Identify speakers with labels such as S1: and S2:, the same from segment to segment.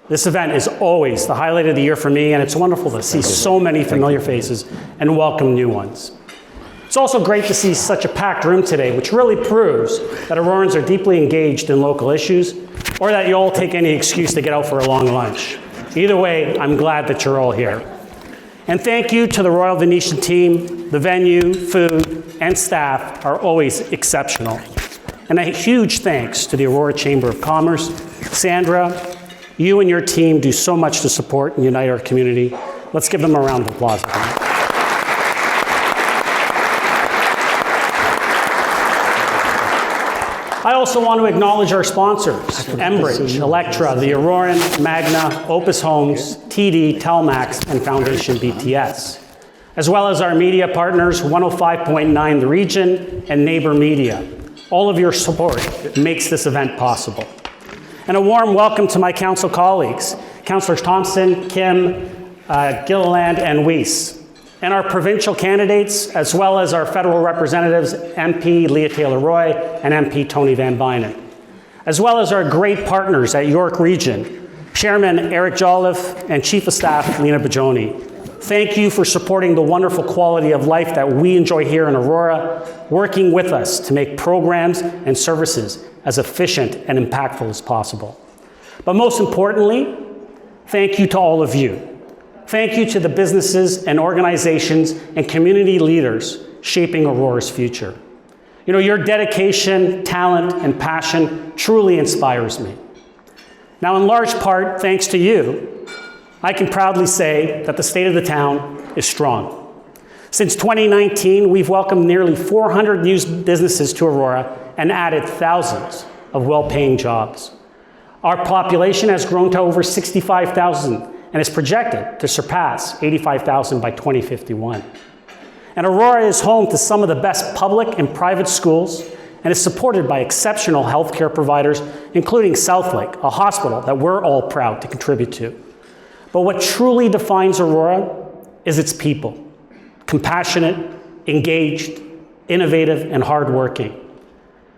S1: This event is always the highlight of the year for me, and it's wonderful to see so many familiar faces and welcome new ones. It's also great to see such a packed room today, which really proves that Aurorans are deeply engaged in local issues, or that you all take any excuse to get out for a long lunch. Either way, I'm glad that you're all here. And thank you to the Royal Venetian team. The venue, food, and staff are always exceptional. And a huge thanks to the Aurora Chamber of Commerce. Sandra, you and your team do so much to support and unite our community. Let's give them a round of applause. I also want to acknowledge our sponsors, Enbridge, Electra, the Auroran, Magna, Opus Homes, TD, Telmax, and Foundation BTS, as well as our media partners, 105.9 The Region and Neighbor Media. All of your support makes this event possible. And a warm welcome to my council colleagues, Councillors Thompson, Kim, Gilliland, and Weiss, and our provincial candidates, as well as our federal representatives, MP Leah Taylor-Roy and MP Tony Van Bynen, as well as our great partners at York Region, Chairman Eric Jolliffe and Chief of Staff Lena Bajoni. Thank you for supporting the wonderful quality of life that we enjoy here in Aurora, working with us to make programs and services as efficient and impactful as possible. But most importantly, thank you to all of you. Thank you to the businesses and organizations and community leaders shaping Aurora's future. You know, your dedication, talent, and passion truly inspires me. Now, in large part, thanks to you, I can proudly say that the state of the town is strong. Since 2019, we've welcomed nearly 400 new businesses to Aurora and added thousands of well-paying jobs. Our population has grown to over 65,000 and is projected to surpass 85,000 by 2051. And Aurora is home to some of the best public and private schools and is supported by exceptional healthcare providers, including Southlake, a hospital that we're all proud to contribute to. But what truly defines Aurora is its people, compassionate, engaged, innovative, and hardworking.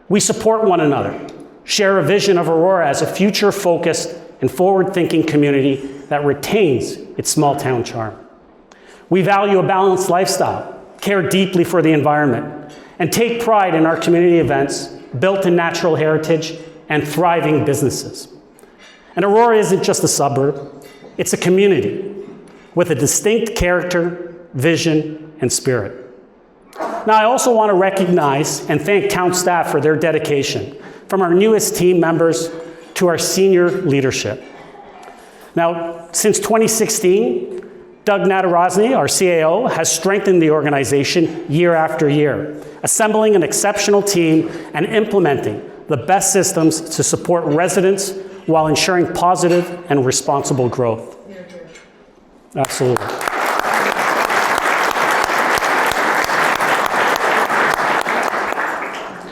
S1: We support one another, share a vision of Aurora as a future-focused and forward-thinking community that retains its small-town charm. We value a balanced lifestyle, care deeply for the environment, and take pride in our community events built in natural heritage and thriving businesses. And Aurora isn't just a suburb, it's a community with a distinct character, vision, and spirit. Now, I also want to recognize and thank town staff for their dedication, from our newest team members to our senior leadership. Now, since 2016, Doug Natarozny, our CAO, has strengthened the organization year after year, assembling an exceptional team and implementing the best systems to support residents while ensuring positive and responsible growth. Absolutely.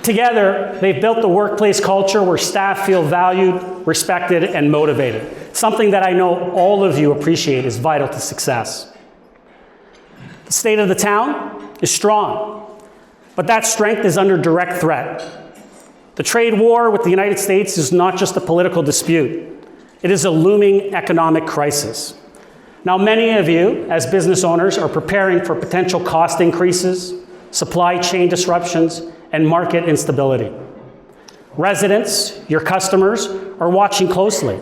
S1: Together, they've built a workplace culture where staff feel valued, respected, and motivated, something that I know all of you appreciate is vital to success. The state of the town is strong, but that strength is under direct threat. The trade war with the United States is not just a political dispute. It is a looming economic crisis. Now, many of you, as business owners, are preparing for potential cost increases, supply chain disruptions, and market instability. Residents, your customers, are watching closely,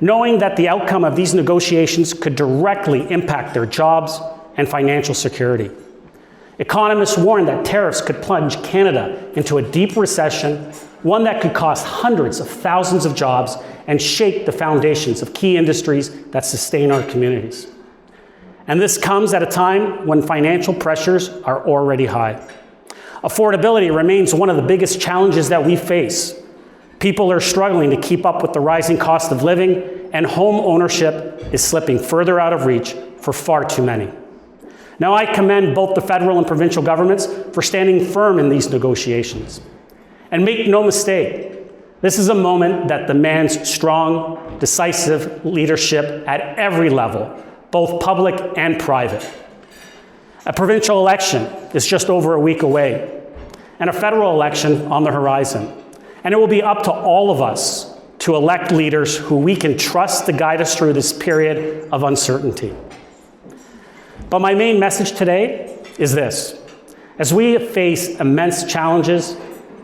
S1: knowing that the outcome of these negotiations could directly impact their jobs and financial security. Economists warn that tariffs could plunge Canada into a deep recession, one that could cost hundreds of thousands of jobs and shake the foundations of key industries that sustain our communities. And this comes at a time when financial pressures are already high. Affordability remains one of the biggest challenges that we face. People are struggling to keep up with the rising cost of living, and home ownership is slipping further out of reach for far too many. Now, I commend both the federal and provincial governments for standing firm in these negotiations. And make no mistake, this is a moment that demands strong, decisive leadership at every level, both public and private. A provincial election is just over a week away, and a federal election on the horizon. And it will be up to all of us to elect leaders who we can trust to guide us through this period of uncertainty. But my main message today is this. As we face immense challenges,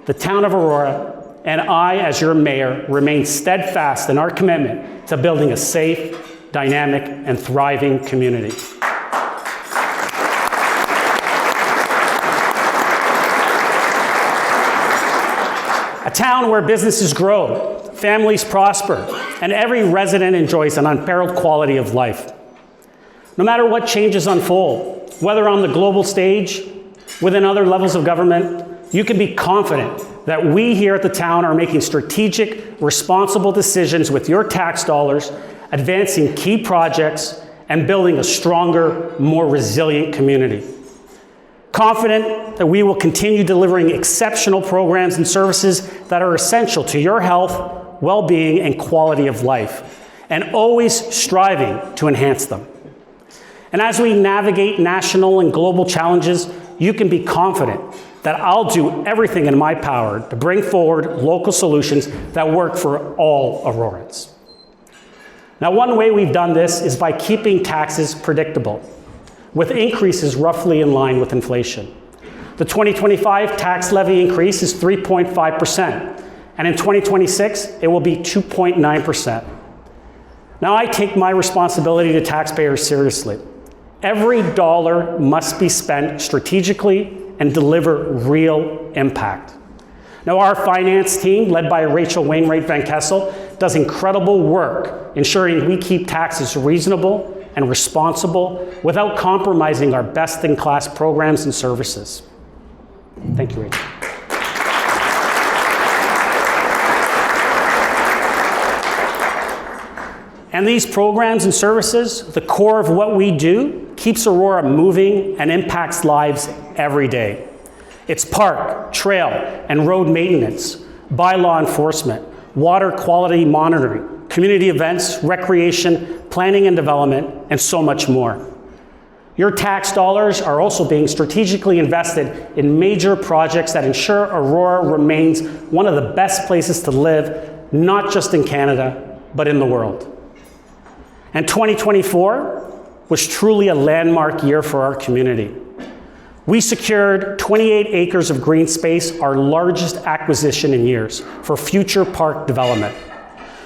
S1: the town of Aurora and I, as your mayor, remain steadfast in our commitment to building a safe, dynamic, and thriving community. A town where businesses grow, families prosper, and every resident enjoys an unparalleled quality of life. No matter what changes unfold, whether on the global stage, within other levels of government, you can be confident that we here at the town are making strategic, responsible decisions with your tax dollars, advancing key projects, and building a stronger, more resilient community. Confident that we will continue delivering exceptional programs and services that are essential to your health, well-being, and quality of life, and always striving to enhance them. And as we navigate national and global challenges, you can be confident that I'll do everything in my power to bring forward local solutions that work for all Aurorans. Now, one way we've done this is by keeping taxes predictable, with increases roughly in line with inflation. The 2025 tax levy increase is 3.5%, and in 2026, it will be 2.9%. Now, I take my responsibility to taxpayers seriously. Every dollar must be spent strategically and deliver real impact. Now, our finance team, led by Rachel Wainwright Van Kessel, does incredible work ensuring we keep taxes reasonable and responsible without compromising our best-in-class programs and services. Thank you, Rachel. And these programs and services, the core of what we do, keeps Aurora moving and impacts lives every day. It's park, trail, and road maintenance, bylaw enforcement, water quality monitoring, community events, recreation, planning and development, and so much more. Your tax dollars are also being strategically invested in major projects that ensure Aurora remains one of the best places to live, not just in Canada, but in the world. And 2024 was truly a landmark year for our community. We secured 28 acres of green space, our largest acquisition in years, for future park development.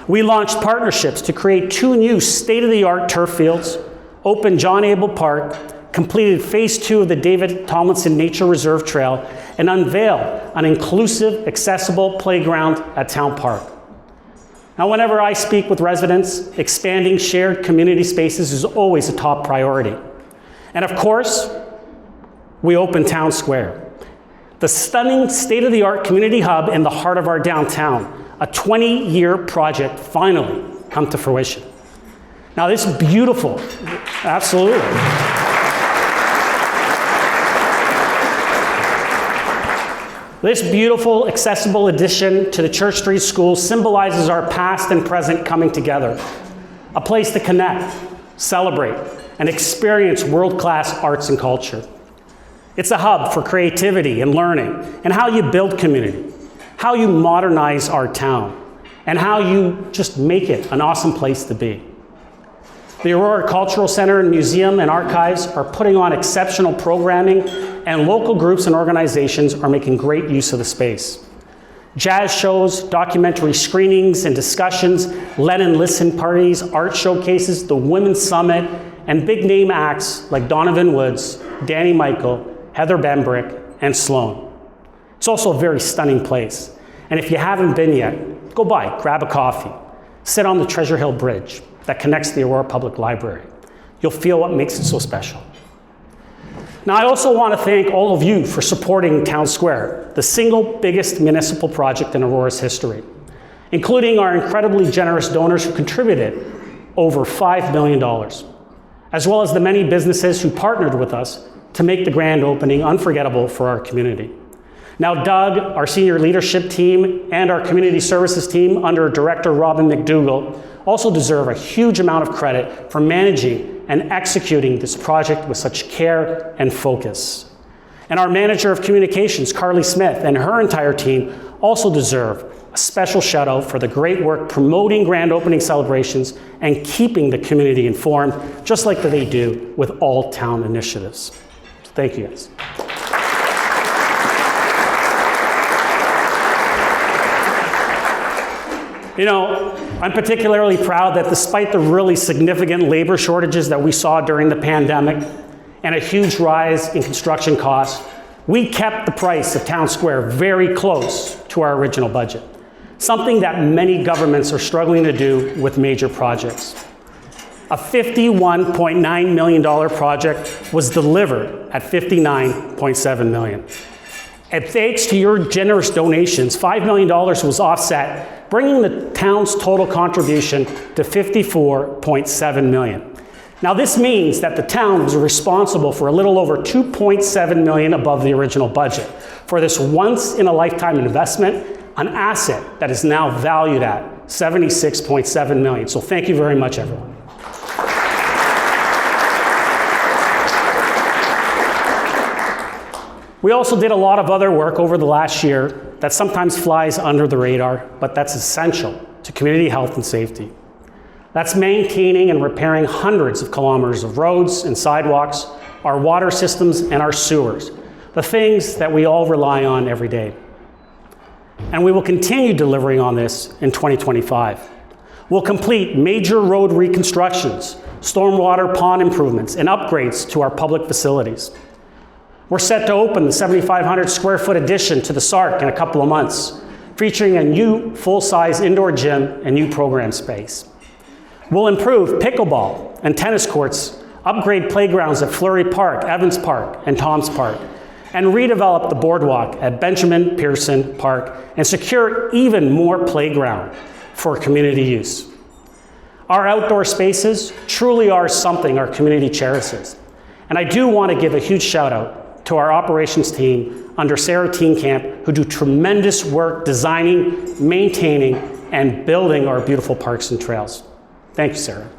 S1: We launched partnerships to create 2 new state-of-the-art turf fields, opened John Abel Park, completed phase 2 of the David Tomlinson Nature Reserve Trail, and unveiled an inclusive, accessible playground at Town Park. Now, whenever I speak with residents, expanding shared community spaces is always a top priority. And of course, we opened Town Square, the stunning state-of-the-art community hub in the heart of our downtown, a 20-year project finally come to fruition. Now, this beautiful, absolutely. This beautiful, accessible addition to the Church Street School symbolizes our past and present coming together, a place to connect, celebrate, and experience world-class arts and culture. It's a hub for creativity and learning, and how you build community, how you modernize our town, and how you just make it an awesome place to be. The Aurora Cultural Center and Museum and Archives are putting on exceptional programming, and local groups and organizations are making great use of the space. Jazz shows, documentary screenings and discussions, Let and Listen parties, art showcases, the Women's Summit, and big name acts like Donovan Woods, Danny Michael, Heather Bembrick, and Sloan. It's also a very stunning place. And if you haven't been yet, go by, grab a coffee, sit on the Treasure Hill Bridge that connects the Aurora Public Library. You'll feel what makes it so special. Now, I also want to thank all of you for supporting Town Square, the single biggest municipal project in Aurora's history, including our incredibly generous donors who contributed over $5 million, as well as the many businesses who partnered with us to make the grand opening unforgettable for our community. Now, Doug, our senior leadership team, and our community services team under Director Robin McDougall also deserve a huge amount of credit for managing and executing this project with such care and focus. And our manager of communications, Carly Smith, and her entire team also deserve a special shout out for the great work promoting grand opening celebrations and keeping the community informed, just like they do with all town initiatives. So thank you guys. You know, I'm particularly proud that despite the really significant labor shortages that we saw during the pandemic and a huge rise in construction costs, we kept the price of Town Square very close to our original budget, something that many governments are struggling to do with major projects. A $51.9 million project was delivered at $59.7 million. And thanks to your generous donations, $5 million was offset, bringing the town's total contribution to $54.7 million. Now this means that the town was responsible for a little over $2.7 million above the original budget for this once-in-a-lifetime investment, an asset that is now valued at $76.7 million. So thank you very much, everyone. We also did a lot of other work over the last year that sometimes flies under the radar, but that's essential to community health and safety. That's maintaining and repairing hundreds of kilometers of roads and sidewalks, our water systems, and our sewers, the things that we all rely on every day. And we will continue delivering on this in 2025. We'll complete major road reconstructions, stormwater pond improvements, and upgrades to our public facilities. We're set to open the 7,500 square foot addition to the SARC in a couple of months, featuring a new full-size indoor gym and new program space. We'll improve pickleball and tennis courts, upgrade playgrounds at Fleury Park, Evans Park, and Toms Park, and redevelop the boardwalk at Benjamin Pearson Park and secure even more playground for community use. Our outdoor spaces truly are something our community cherishes. And I do want to give a huge shout out to our operations team under Sarah Teenkamp, who do tremendous work designing, maintaining, and building our beautiful parks and trails. Thank you, Sarah.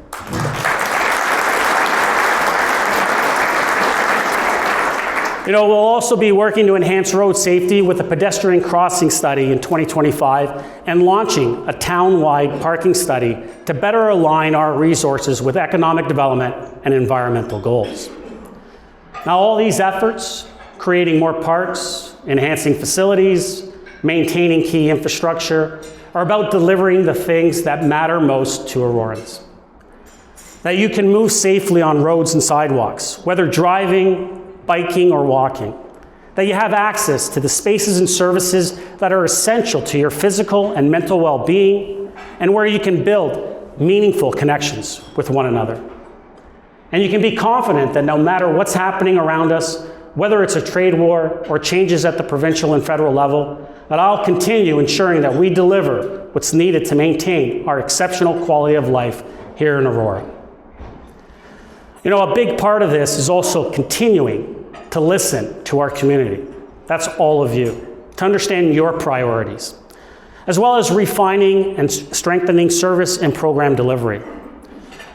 S1: You know, we'll also be working to enhance road safety with a pedestrian crossing study in 2025 and launching a town-wide parking study to better align our resources with economic development and environmental goals. Now, all these efforts, creating more parks, enhancing facilities, maintaining key infrastructure, are about delivering the things that matter most to Aurorans. That you can move safely on roads and sidewalks, whether driving, biking, or walking. That you have access to the spaces and services that are essential to your physical and mental well-being, and where you can build meaningful connections with one another. And you can be confident that no matter what's happening around us, whether it's a trade war or changes at the provincial and federal level, that I'll continue ensuring that we deliver what's needed to maintain our exceptional quality of life here in Aurora. You know, a big part of this is also continuing to listen to our community. That's all of you, to understand your priorities, as well as refining and strengthening service and program delivery.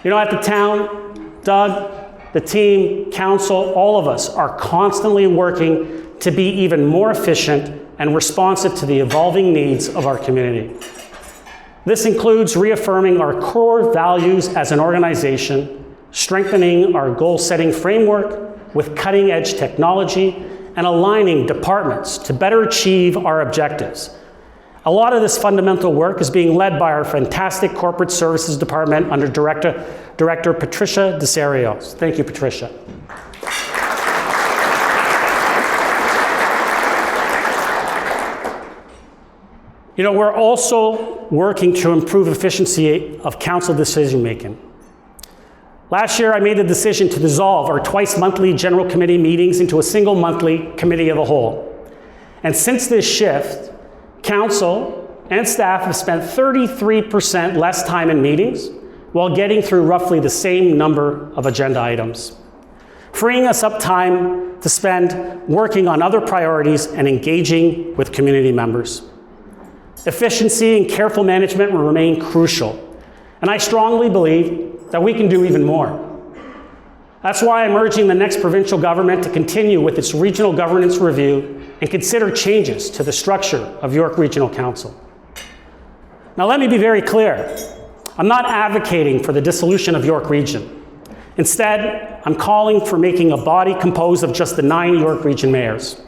S1: You know, at the town, Doug, the team, council, all of us are constantly working to be even more efficient and responsive to the evolving needs of our community. This includes reaffirming our core values as an organization, strengthening our goal-setting framework with cutting-edge technology, and aligning departments to better achieve our objectives. A lot of this fundamental work is being led by our fantastic corporate services department under Director Patricia Desarios. Thank you, Patricia. You know, we're also working to improve efficiency of council decision-making. Last year, I made the decision to dissolve our twice-monthly general committee meetings into a single monthly committee of the whole. And since this shift, council and staff have spent 33% less time in meetings while getting through roughly the same number of agenda items, freeing us up time to spend working on other priorities and engaging with community members. Efficiency and careful management will remain crucial, and I strongly believe that we can do even more. That's why I'm urging the next provincial government to continue with its regional governance review and consider changes to the structure of York Regional Council. Now let me be very clear. I'm not advocating for the dissolution of York Region. Instead, I'm calling for making a body composed of just the 9 York Region mayors.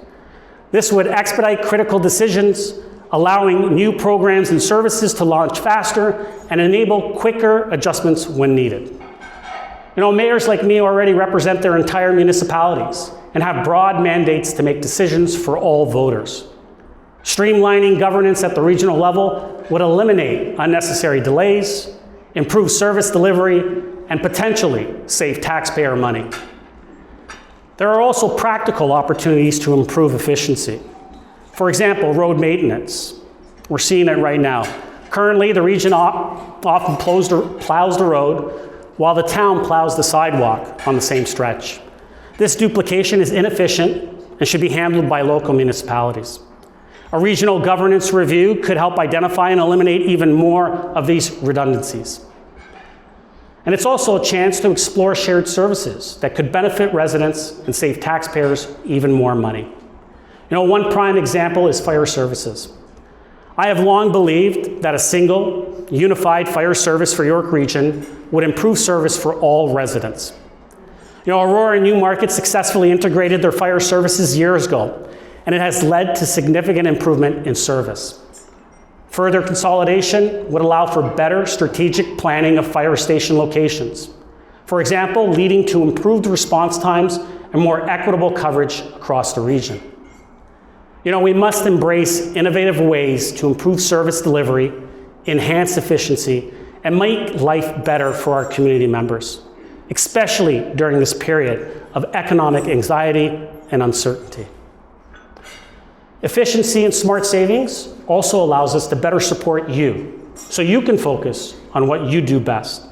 S1: This would expedite critical decisions, allowing new programs and services to launch faster and enable quicker adjustments when needed. Mayors like me already represent their entire municipalities and have broad mandates to make decisions for all voters. Streamlining governance at the regional level would eliminate unnecessary delays, improve service delivery, and potentially save taxpayer money. There are also practical opportunities to improve efficiency. For example, road maintenance. We're seeing it right now. Currently, the region often plows the road while the town plows the sidewalk on the same stretch. This duplication is inefficient and should be handled by local municipalities. A regional governance review could help identify and eliminate even more of these redundancies. And it's also a chance to explore shared services that could benefit residents and save taxpayers even more money. One prime example is fire services. I have long believed that a single, unified fire service for York Region would improve service for all residents. Aurora and Newmarket successfully integrated their fire services years ago, and it has led to significant improvement in service. Further consolidation would allow for better strategic planning of fire station locations. For example, leading to improved response times and more equitable coverage across the region. We must embrace innovative ways to improve service delivery, enhance efficiency, and make life better for our community members, especially during this period of economic anxiety and uncertainty. Efficiency and smart savings also allows us to better support you, so you can focus on what you do best.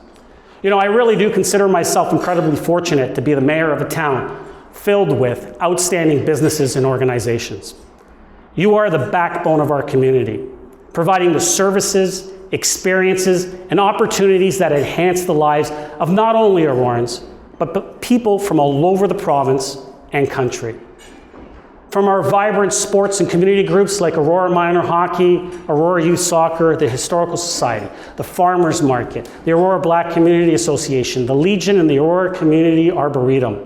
S1: I really do consider myself incredibly fortunate to be the mayor of a town filled with outstanding businesses and organizations. You are the backbone of our community, providing the services, experiences, and opportunities that enhance the lives of not only Aurorans, but people from all over the province and country. From our vibrant sports and community groups like Aurora Minor Hockey, Aurora Youth Soccer, the Historical Society, the Farmers Market, the Aurora Black Community Association, the Legion, and the Aurora Community Arboretum,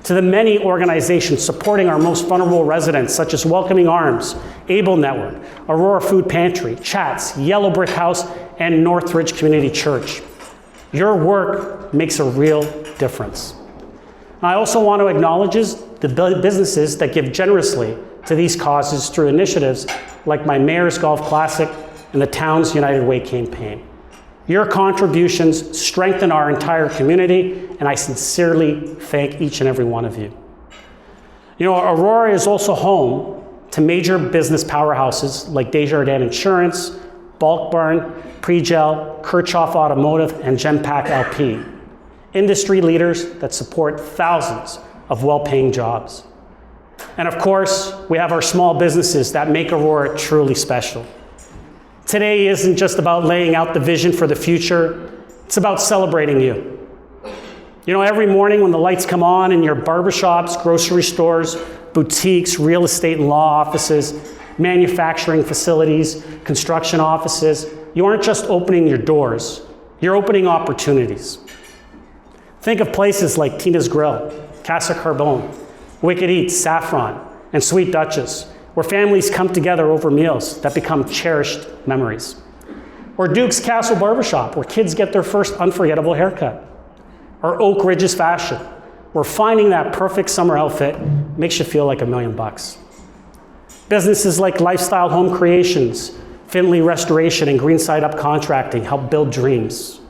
S1: to the many organizations supporting our most vulnerable residents, such as Welcoming Arms, Able Network, Aurora Food Pantry, Chats, Yellow Brick House, and Northridge Community Church. Your work makes a real difference. I also want to acknowledge the businesses that give generously to these causes through initiatives like my Mayor's Golf Classic and the Town's United Way campaign. Your contributions strengthen our entire community, and I sincerely thank each and every one of you. Aurora is also home to major business powerhouses like Desjardins Insurance, Bulk Barn, Pregel, Kirchhoff Automotive, and Genpack LP, industry leaders that support thousands of well-paying jobs. And of course, we have our small businesses that make Aurora truly special. Today isn't just about laying out the vision for the future, it's about celebrating you. Every morning when the lights come on in your barbershops, grocery stores, boutiques, real estate and law offices, manufacturing facilities, construction offices, you aren't just opening your doors, you're opening opportunities. Think of places like Tina's Grill, Casa Carbone, Wicked Eats, Saffron, and Sweet Duchess, where families come together over meals that become cherished memories. Or Duke's Castle Barbershop, where kids get their first unforgettable haircut. Or Oak Ridge's Fashion, where finding that perfect summer outfit makes you feel like $1 million. Businesses like Lifestyle Home Creations, Finley Restoration, and Greenside Up Contracting help build dreams,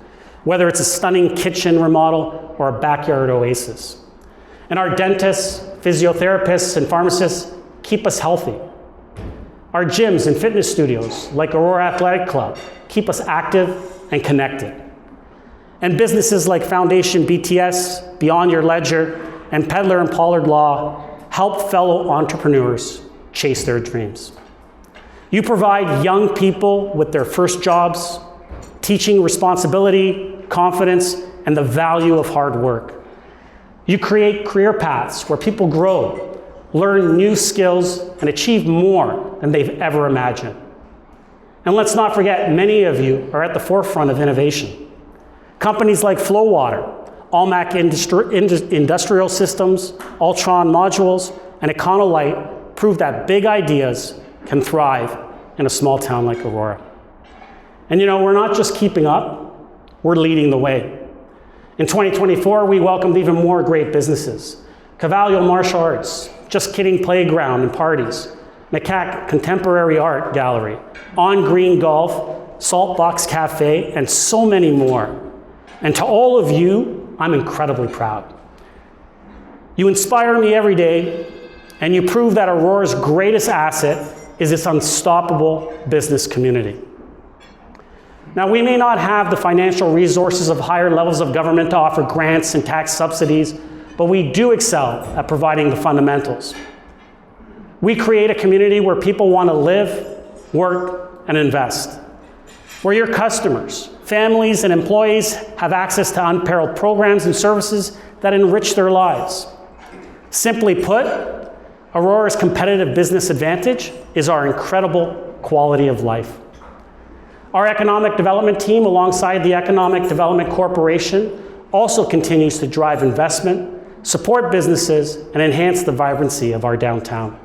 S1: whether it's a stunning kitchen remodel or a backyard oasis. And our dentists, physiotherapists, and pharmacists keep us healthy. Our gyms and fitness studios, like Aurora Athletic Club, keep us active and connected. And businesses like Foundation BTS, Beyond Your Ledger, and Pedler and Pollard Law help fellow entrepreneurs chase their dreams. You provide young people with their first jobs, teaching responsibility, confidence, and the value of hard work. You create career paths where people grow, learn new skills, and achieve more than they've ever imagined. And let's not forget, many of you are at the forefront of innovation. Companies like Flowwater, Almac Industrial Systems, Ultron Modules, and Econolite prove that big ideas can thrive in a small town like Aurora. And you know, we're not just keeping up, we're leading the way. In 2024, we welcomed even more great businesses. Cavallio Martial Arts, Just Kidding Playground and Parties, Macaque Contemporary Art Gallery, On Green Golf, Saltbox Cafe, and so many more. And to all of you, I'm incredibly proud. You inspire me every day, and you prove that Aurora's greatest asset is its unstoppable business community. Now, we may not have the financial resources of higher levels of government to offer grants and tax subsidies, but we do excel at providing the fundamentals. We create a community where people want to live, work, and invest, where your customers, families, and employees have access to unparalleled programs and services that enrich their lives. Simply put, Aurora's competitive business advantage is our incredible quality of life. Our economic development team, alongside the Economic Development Corporation, also continues to drive investment, support businesses, and enhance the vibrancy of our downtown.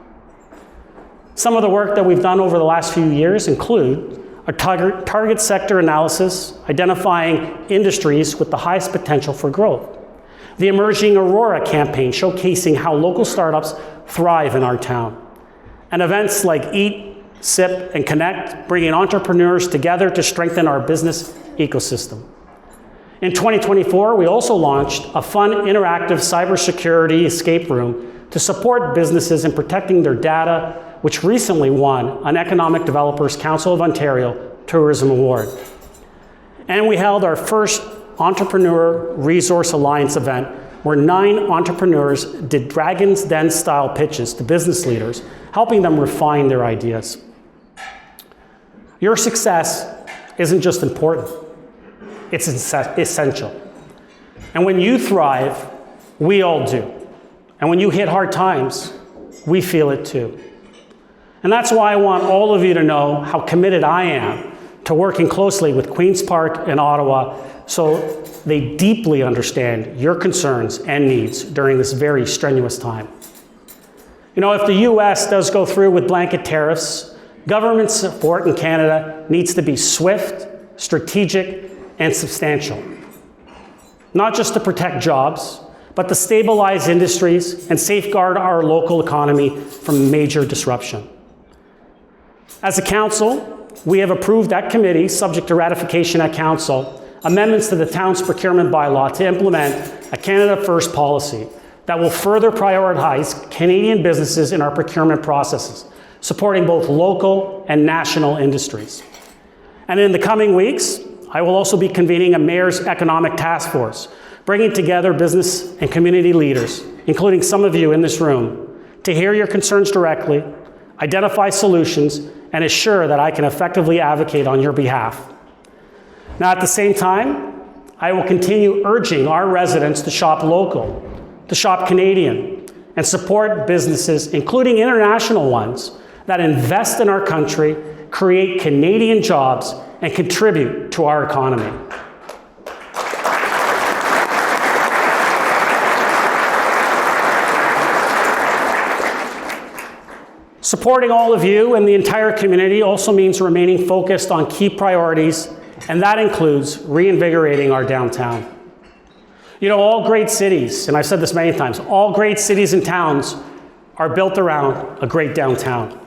S1: Some of the work that we've done over the last few years include a target sector analysis, identifying industries with the highest potential for growth. The Emerging Aurora campaign, showcasing how local startups thrive in our town. And events like Eat, Sip, and Connect, bringing entrepreneurs together to strengthen our business ecosystem. In 2024, we also launched a fun, interactive cybersecurity escape room to support businesses in protecting their data, which recently won an Economic Developers Council of Ontario Tourism Award. And we held our first Entrepreneur Resource Alliance event, where 9 entrepreneurs did Dragon's Den-style pitches to business leaders, helping them refine their ideas. Your success isn't just important, it's essential. And when you thrive, we all do. And when you hit hard times, we feel it too. And that's why I want all of you to know how committed I am to working closely with Queen's Park and Ottawa, so they deeply understand your concerns and needs during this very strenuous time. You know, if the US does go through with blanket tariffs, government support in Canada needs to be swift, strategic, and substantial. Not just to protect jobs, but to stabilize industries and safeguard our local economy from major disruption. As a council, we have approved at committee, subject to ratification at council, amendments to the town's procurement bylaw to implement a Canada First policy that will further prioritize Canadian businesses in our procurement processes, supporting both local and national industries. And in the coming weeks, I will also be convening a Mayor's Economic Task Force, bringing together business and community leaders, including some of you in this room, to hear your concerns directly, identify solutions, and assure that I can effectively advocate on your behalf. Now, at the same time, I will continue urging our residents to shop local, to shop Canadian, and support businesses, including international ones, that invest in our country, create Canadian jobs, and contribute to our economy. Supporting all of you and the entire community also means remaining focused on key priorities, and that includes reinvigorating our downtown. You know, all great cities, and I've said this many times, all great cities and towns are built around a great downtown.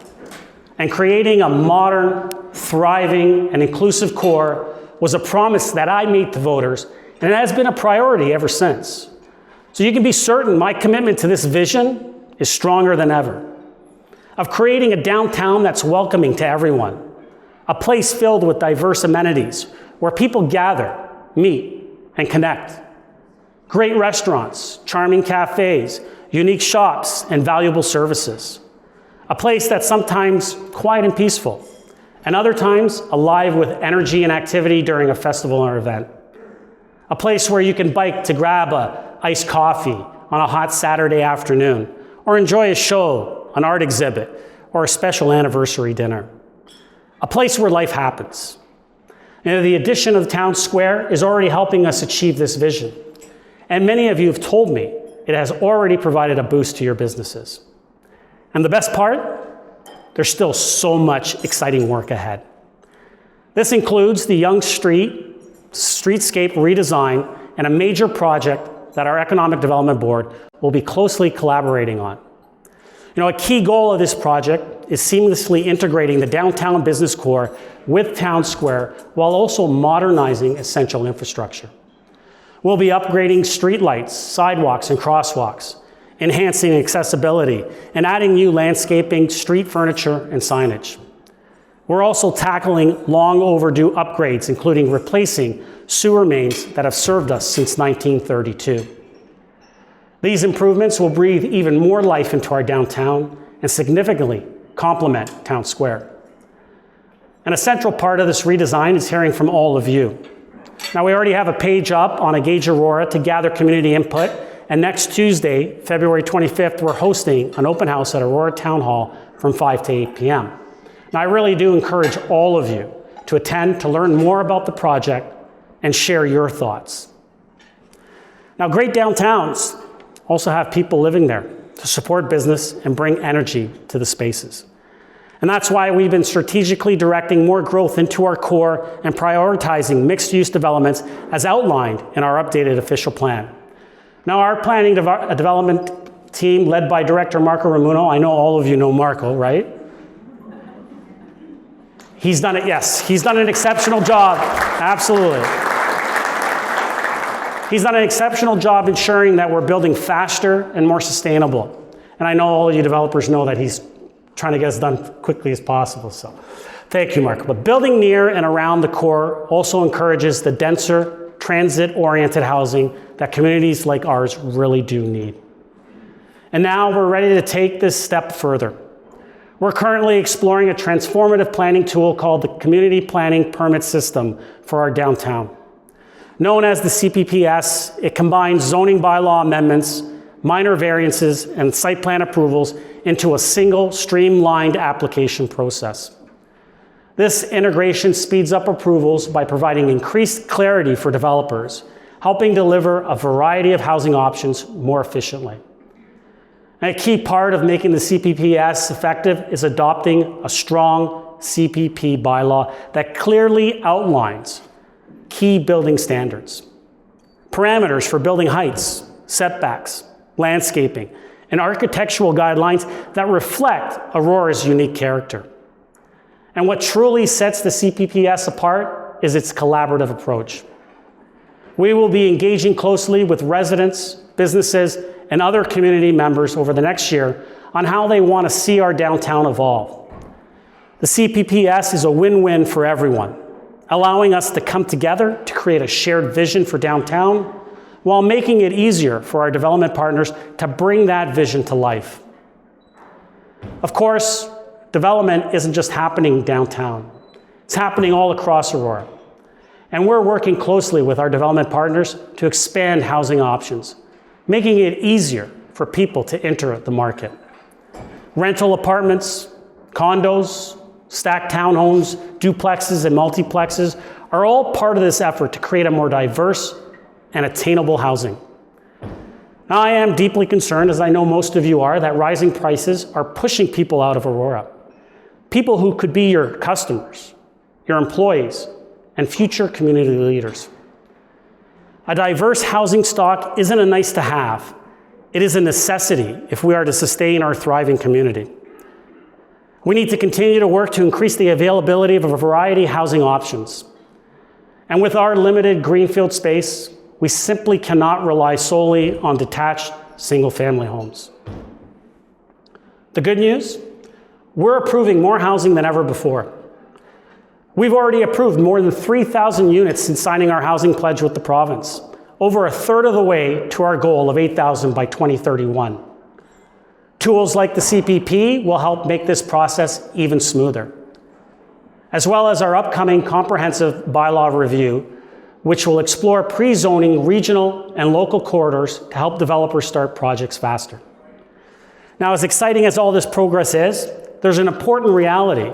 S1: And creating a modern, thriving, and inclusive core was a promise that I made to voters, and it has been a priority ever since. So you can be certain my commitment to this vision is stronger than ever. Of creating a downtown that's welcoming to everyone, a place filled with diverse amenities where people gather, meet, and connect. Great restaurants, charming cafes, unique shops, and valuable services. A place that's sometimes quiet and peaceful, and other times alive with energy and activity during a festival or event. A place where you can bike to grab an iced coffee on a hot Saturday afternoon, or enjoy a show, an art exhibit, or a special anniversary dinner. a place where life happens. And the addition of the town square is already helping us achieve this vision. And many of you have told me it has already provided a boost to your businesses. And the best part, there's still so much exciting work ahead. This includes the Yonge streetscape redesign and a major project that our Economic Development Board will be closely collaborating on. A key goal of this project is seamlessly integrating the downtown business core with town square while also modernizing essential infrastructure. We'll be upgrading streetlights, sidewalks, and crosswalks, enhancing accessibility, and adding new landscaping, street furniture, and signage. We're also tackling long overdue upgrades, including replacing sewer mains that have served us since 1932. These improvements will breathe even more life into our downtown and significantly complement Town Square. And a central part of this redesign is hearing from all of you. Now, we already have a page up on Engage Aurora to gather community input, and next Tuesday, February 25th, we're hosting an open house at Aurora Town Hall from 5 to 8 p.m. Now, I really do encourage all of you to attend to learn more about the project and share your thoughts. Now, great downtowns also have people living there to support business and bring energy to the spaces. And that's why we've been strategically directing more growth into our core and prioritizing mixed-use developments as outlined in our updated official plan. Now, our planning development team, led by Director Marco Ramuno, I know all of you know Marco, right? He's done it, yes. He's done an exceptional job, absolutely. He's done an exceptional job ensuring that we're building faster and more sustainable. And I know all of you developers know that he's trying to get us done quickly as possible, so thank you, Marco. But building near and around the core also encourages the denser, transit-oriented housing that communities like ours really do need. And now we're ready to take this step further. We're currently exploring a transformative planning tool called the Community Planning Permit System for our downtown. Known as the CPPS, it combines zoning bylaw amendments, minor variances, and site plan approvals into a single streamlined application process. This integration speeds up approvals by providing increased clarity for developers, helping deliver a variety of housing options more efficiently. And a key part of making the CPPS effective is adopting a strong CPP bylaw that clearly outlines key building standards, parameters for building heights, setbacks, landscaping, and architectural guidelines that reflect Aurora's unique character. And what truly sets the CPPS apart is its collaborative approach. We will be engaging closely with residents, businesses, and other community members over the next year on how they want to see our downtown evolve. The CPPS is a win-win for everyone, allowing us to come together to create a shared vision for downtown while making it easier for our development partners to bring that vision to life. Of course, development isn't just happening downtown. It's happening all across Aurora. And we're working closely with our development partners to expand housing options, making it easier for people to enter the market. Rental apartments, condos, stacked townhomes, duplexes, and multiplexes are all part of this effort to create a more diverse and attainable housing. Now, I am deeply concerned, as I know most of you are, that rising prices are pushing people out of Aurora. People who could be your customers, your employees, and future community leaders. A diverse housing stock isn't a nice to have. It is a necessity if we are to sustain our thriving community. We need to continue to work to increase the availability of a variety of housing options. And with our limited greenfield space, we simply cannot rely solely on detached single-family homes. The good news, we're approving more housing than ever before. We've already approved more than 3,000 units since signing our housing pledge with the province, over a third of the way to our goal of 8,000 by 2031. Tools like the CPP will help make this process even smoother, as well as our upcoming comprehensive bylaw review, which will explore pre-zoning regional and local corridors to help developers start projects faster. Now, as exciting as all this progress is, there's an important reality,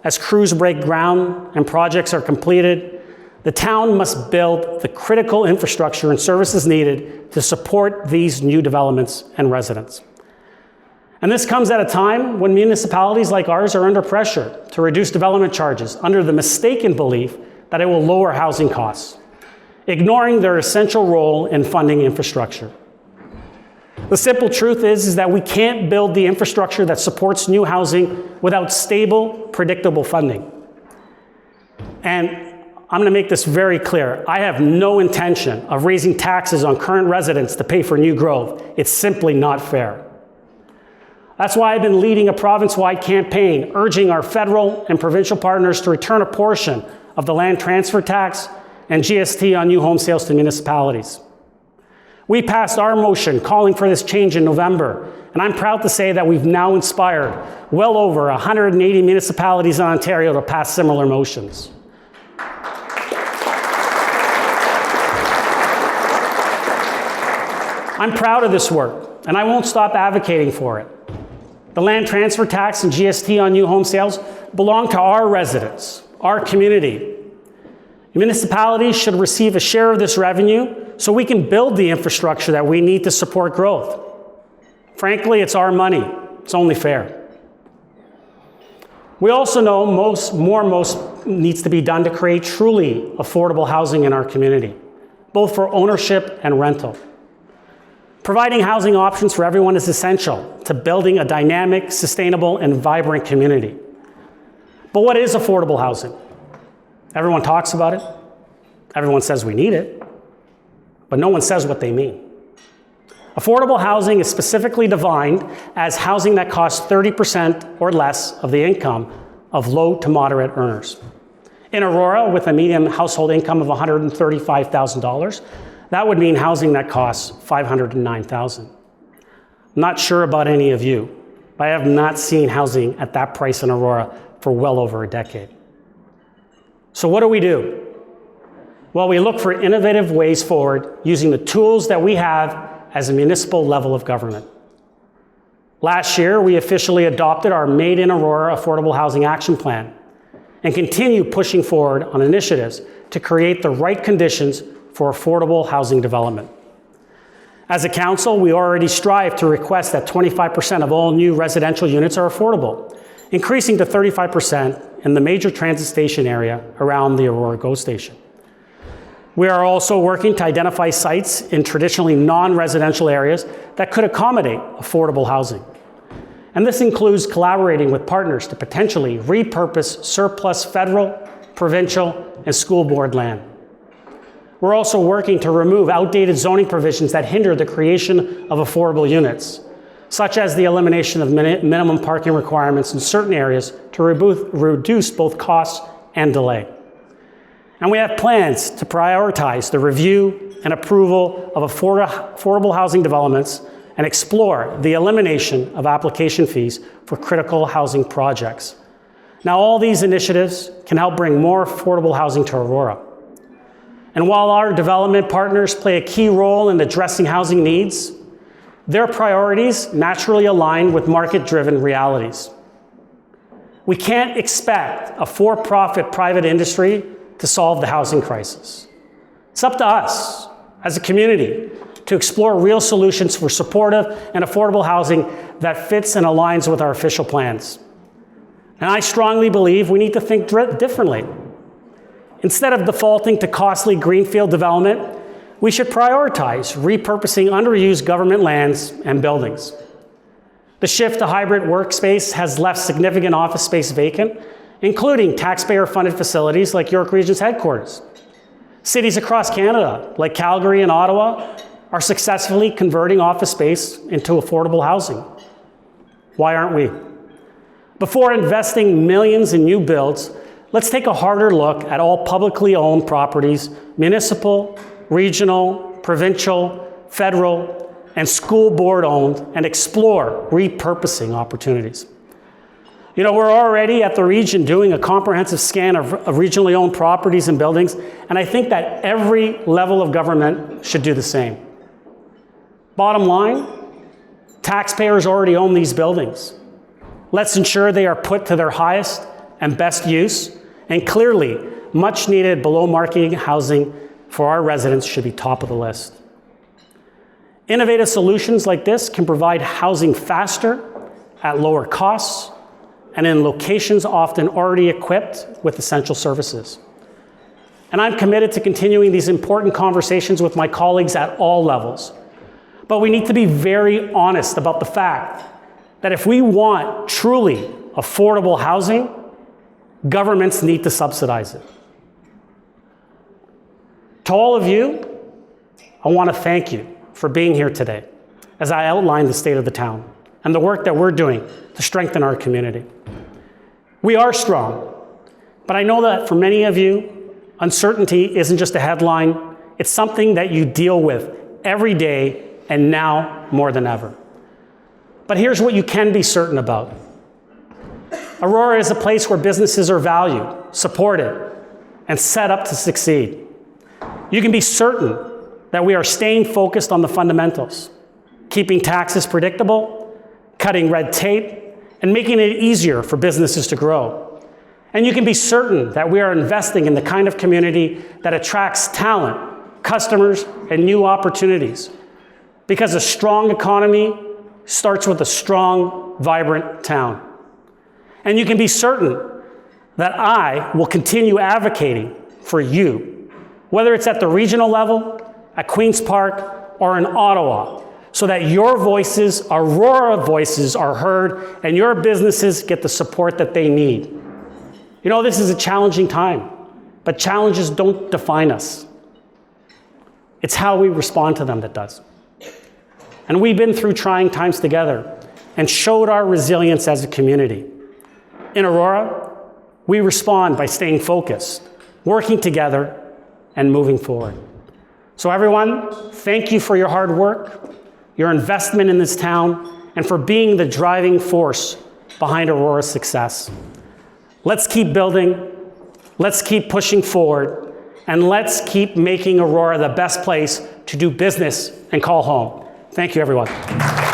S1: as crews break ground and projects are completed, the town must build the critical infrastructure and services needed to support these new developments and residents. And this comes at a time when municipalities like ours are under pressure to reduce development charges under the mistaken belief that it will lower housing costs, ignoring their essential role in funding infrastructure. The simple truth is that we can't build the infrastructure that supports new housing without stable, predictable funding. And I'm going to make this very clear. I have no intention of raising taxes on current residents to pay for new growth. It's simply not fair. That's why I've been leading a province-wide campaign urging our federal and provincial partners to return a portion of the land transfer tax and GST on new home sales to municipalities. We passed our motion calling for this change in November, and I'm proud to say that we've now inspired well over 180 municipalities in Ontario to pass similar motions. I'm proud of this work, and I won't stop advocating for it. The land transfer tax and GST on new home sales belong to our residents, our community. Municipalities should receive a share of this revenue so we can build the infrastructure that we need to support growth. Frankly, it's our money. It's only fair. We also know most needs to be done to create truly affordable housing in our community, both for ownership and rental. Providing housing options for everyone is essential to building a dynamic, sustainable, and vibrant community. But what is affordable housing? Everyone talks about it. Everyone says we need it. But no one says what they mean. Affordable housing is specifically defined as housing that costs 30% or less of the income of low to moderate earners. In Aurora, with a median household income of $135,000, that would mean housing that costs $509,000. I'm not sure about any of you, but I have not seen housing at that price in Aurora for well over a decade. So what do? Well, we look for innovative ways forward using the tools that we have as a municipal level of government. Last year, we officially adopted our Made in Aurora Affordable Housing Action Plan and continue pushing forward on initiatives to create the right conditions for affordable housing development. As a council, we already strive to request that 25% of all new residential units are affordable, increasing to 35% in the major transit station area around the Aurora GO station. We are also working to identify sites in traditionally non-residential areas that could accommodate affordable housing. And this includes collaborating with partners to potentially repurpose surplus federal, provincial, and school board land. We're also working to remove outdated zoning provisions that hinder the creation of affordable units, such as the elimination of minimum parking requirements in certain areas to reduce both costs and delay. And we have plans to prioritize the review and approval of affordable housing developments and explore the elimination of application fees for critical housing projects. Now, all these initiatives can help bring more affordable housing to Aurora. And while our development partners play a key role in addressing housing needs, their priorities naturally align with market-driven realities. We can't expect a for-profit private industry to solve the housing crisis. It's up to us as a community to explore real solutions for supportive and affordable housing that fits and aligns with our official plans. And I strongly believe we need to think differently. Instead of defaulting to costly greenfield development, we should prioritize repurposing underused government lands and buildings. The shift to hybrid workspace has left significant office space vacant, including taxpayer-funded facilities like York Region's headquarters. Cities across Canada, like Calgary and Ottawa, are successfully converting office space into affordable housing. Why aren't we? Before investing millions in new builds, let's take a harder look at all publicly owned properties, municipal, regional, provincial, federal, and school board owned, and explore repurposing opportunities. You know, we're already at the region doing a comprehensive scan of regionally owned properties and buildings, and I think that every level of government should do the same. Bottom line, taxpayers already own these buildings. Let's ensure they are put to their highest and best use, and clearly, much needed below market housing for our residents should be top of the list. Innovative solutions like this can provide housing faster, at lower costs, and in locations often already equipped with essential services. And I'm committed to continuing these important conversations with my colleagues at all levels. But we need to be very honest about the fact that if we want truly affordable housing, governments need to subsidize it. To all of you, I want to thank you for being here today as I outline the state of the town and the work that we're doing to strengthen our community. We are strong, but I know that for many of you, uncertainty isn't just a headline, it's something that you deal with every day and now more than ever. But here's what you can be certain about. Aurora is a place where businesses are valued, supported, and set up to succeed. You can be certain that we are staying focused on the fundamentals, keeping taxes predictable, cutting red tape, and making it easier for businesses to grow. And you can be certain that we are investing in the kind of community that attracts talent, customers, and new opportunities. Because a strong economy starts with a strong, vibrant town. And you can be certain that I will continue advocating for you, whether it's at the regional level, at Queen's Park, or in Ottawa, so that your voices, Aurora voices, are heard and your businesses get the support that they need. You know, this is a challenging time, but challenges don't define us. It's how we respond to them that does. And we've been through trying times together and showed our resilience as a community. In Aurora, we respond by staying focused, working together, and moving forward. So everyone, thank you for your hard work, your investment in this town, and for being the driving force behind Aurora's success. Let's keep building, let's keep pushing forward, and let's keep making Aurora the best place to do business and call home. Thank you, everyone.